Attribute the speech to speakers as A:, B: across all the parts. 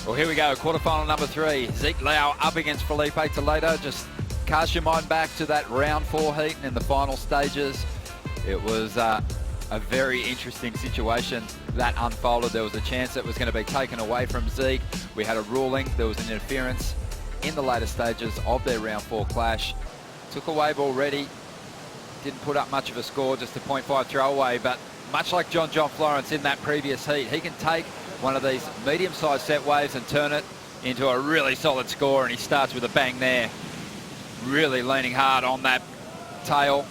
A: Well, here we go, quarterfinal number 3. Zeke Lau up against Filipe Toledo. Just cast your mind back to that round 4 heat and in the final stages. It was a very interesting situation that unfolded. There was a chance that was going to be taken away from Zeke. We had a ruling. There was an interference in the later stages of their round 4 clash. Took a wave already. Didn't put up much of a score, just a 0.5 throwaway. But much like John Florence in that previous heat, he can take one of these medium-sized set waves and turn it into a really solid score, and he starts with a bang there. Really leaning hard on that tail.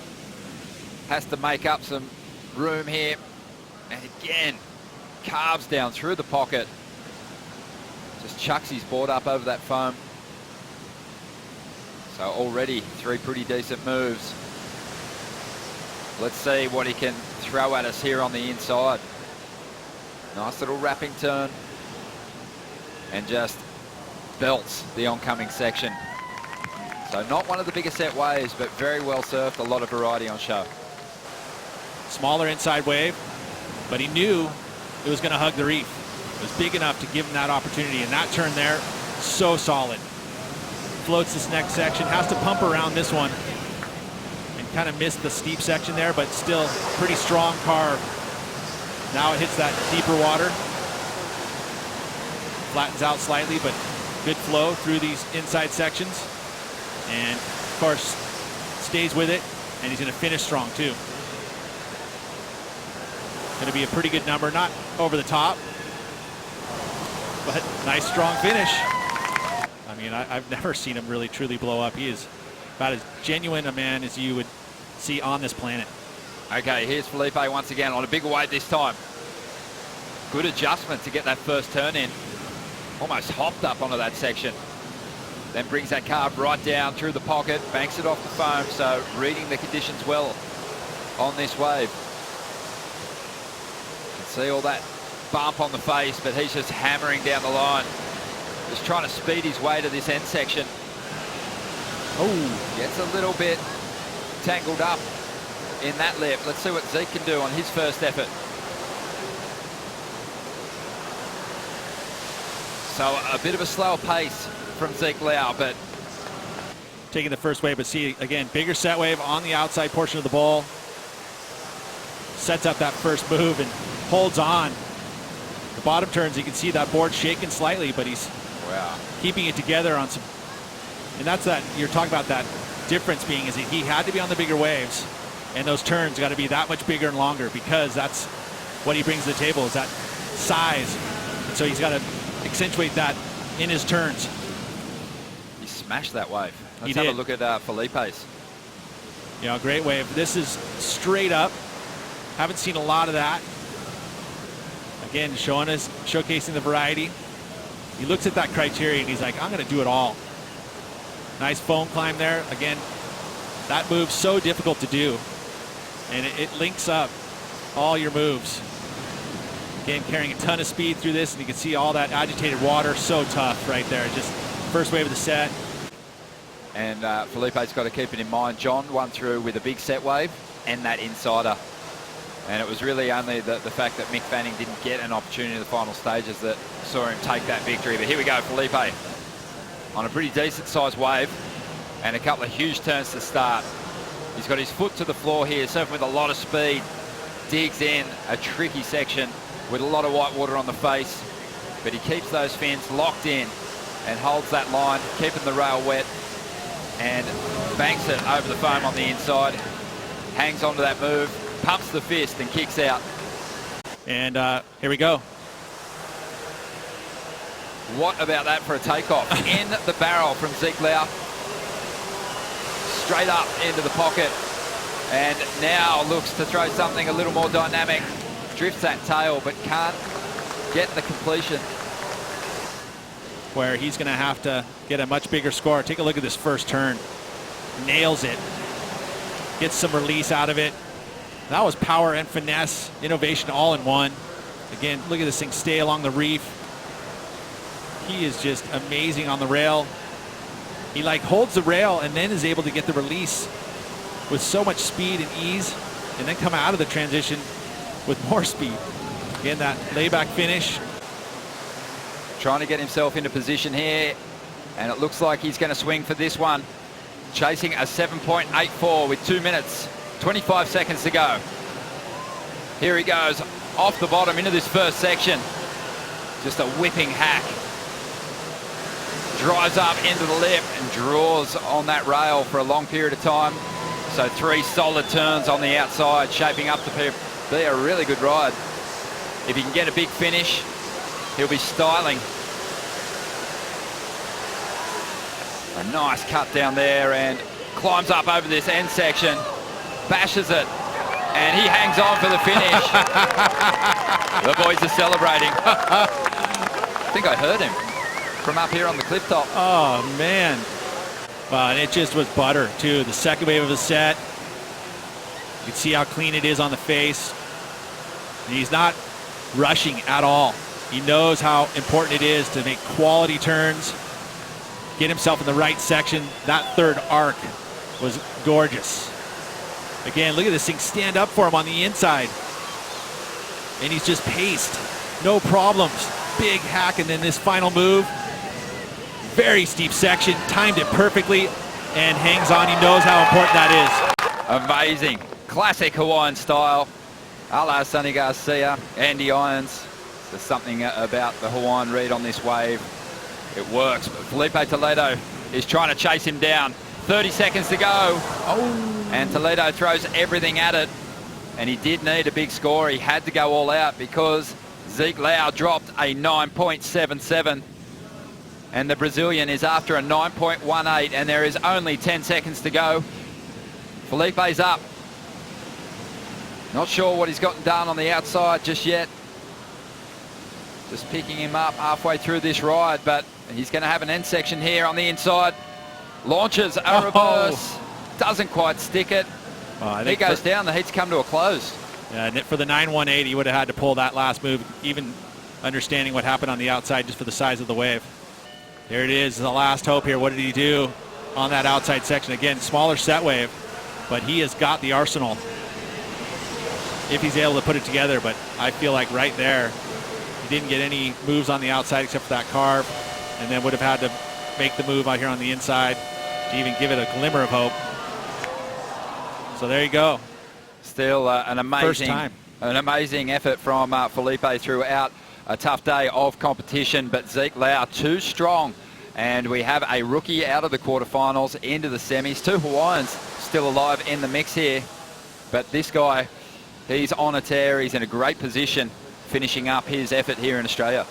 A: Has to make up some room here. And again, carves down through the pocket. Just chucks his board up over that foam. So already 3 pretty decent moves. Let's see what he can throw at us here on the inside. Nice little wrapping turn. And just belts the oncoming section. So not one of the biggest set waves, but very well surfed. A lot of variety on show.
B: Smaller inside wave, but he knew it was going to hug the reef. It was big enough to give him that opportunity, and that turn there, so solid. Floats this next section, has to pump around this one, and kind of missed the steep section there, but still pretty strong carve. Now it hits that deeper water. Flattens out slightly, but good flow through these inside sections. And of course, stays with it, and he's going to finish strong too. Going to be a pretty good number, not over the top, but nice strong finish. I mean, I've never seen him really truly blow up. He is about as genuine a man as you would see on this planet.
A: Okay, here's Filipe once again on a bigger wave this time. Good adjustment to get that first turn in. Almost hopped up onto that section. Then brings that carve right down through the pocket, banks it off the foam, so reading the conditions well on this wave. You can see all that bump on the face, but he's just hammering down the line. Just trying to speed his way to this end section. Oh, gets a little bit tangled up in that lip. Let's see what Zeke can do on his first effort. So a bit of a slower pace from Zeke Lau, but
B: taking the first wave, but see again, bigger set wave on the outside portion of the bowl. Sets up that first move and holds on. The bottom turns, you can see that board shaking slightly, but he's keeping it together on some. And that's that, you're talking about that difference being is that he had to be on the bigger waves, and those turns got to be that much bigger and longer, because that's what he brings to the table, is that size. And so he's got to accentuate that in his turns.
A: He smashed that wave. Let's
B: have
A: a look at Filipe's.
B: You know, great wave. This is straight up. Haven't seen a lot of that. Again, showing us, showcasing the variety. He looks at that criteria and he's like, I'm going to do it all. Nice foam climb there. Again, that move's so difficult to do. And it links up all your moves. Again, carrying a ton of speed through this, and you can see all that agitated water. So tough right there. Just first wave of the set.
A: And Filipe's got to keep it in mind. John won through with a big set wave and that insider. And it was really only the fact that Mick Fanning didn't get an opportunity in the final stages that saw him take that victory. But here we go, Filipe on a pretty decent sized wave and a couple of huge turns to start. He's got his foot to the floor here, surfing with a lot of speed. Digs in a tricky section with a lot of white water on the face, but he keeps those fins locked in and holds that line, keeping the rail wet, and banks it over the foam on the inside. Hangs onto that move, pumps the fist and kicks out.
B: And here we go.
A: What about that for a takeoff? In the barrel from Zeke Lau. Straight up into the pocket. And now looks to throw something a little more dynamic. Drifts that tail, but can't get the completion.
B: Where he's going to have to get a much bigger score. Take a look at this first turn. Nails it. Gets some release out of it. That was power and finesse, innovation all in one. Again, look at this thing stay along the reef. He is just amazing on the rail. He like holds the rail and then is able to get the release with so much speed and ease, and then come out of the transition with more speed. Again, that layback finish.
A: trying to get himself into position here, and it looks like he's going to swing for this one. Chasing a 7.84 with 2 minutes, 25 seconds to go. Here he goes, off the bottom into this first section. Just a whipping hack. Drives up into the lip and draws on that rail for a long period of time. So 3 solid turns on the outside, shaping up to be a really good ride. If he can get a big finish, he'll be styling. A nice cut down there and climbs up over this end section, bashes it, and he hangs on for the finish. The boys are celebrating. I think I heard him from up here on the cliff top.
B: Oh, man. And it just was butter, too. The second wave of the set. You can see how clean it is on the face. And he's not rushing at all. He knows how important it is to make quality turns, get himself in the right section. That third arc was gorgeous. Again, look at this thing stand up for him on the inside. And he's just paced. No problems. Big hack, and then this final move. Very steep section, timed it perfectly, and hangs on. He knows how important that
A: is. Amazing. Classic Hawaiian style. A la Sonny Garcia, Andy Irons. There's something about the Hawaiian read on this wave. It works, but Filipe Toledo is trying to chase him down. 30 seconds to go. Oh. And Toledo throws everything at it. And he did need a big score. He had to go all out because Zeke Lau dropped a 9.77. And the Brazilian is after a 9.18, and there is only 10 seconds to go. Filipe's up. Not sure what he's gotten done on the outside just yet. Just picking him up halfway through this ride, but he's going to have an end section here on the inside. Launches a reverse. Doesn't quite stick it. He goes down. The heat's come to a close.
B: Yeah, for the 9.18, he would have had to pull that last move, even understanding what happened on the outside just for the size of the wave. There it is, the last hope here. What did he do on that outside section? Again, smaller set wave, but he has got the arsenal if he's able to put it together. But I feel like right there, he didn't get any moves on the outside except for that carve, and then would have had to make the move out here on the inside to even give it a glimmer of hope. So there you go.
A: Still an amazing effort from Filipe throughout a tough day of competition, but Zeke Lau too strong, and we have a rookie out of the quarterfinals into the semis. 2 Hawaiians still alive in the mix here, but this guy, he's on a tear. He's in a great position finishing up his effort here in Australia.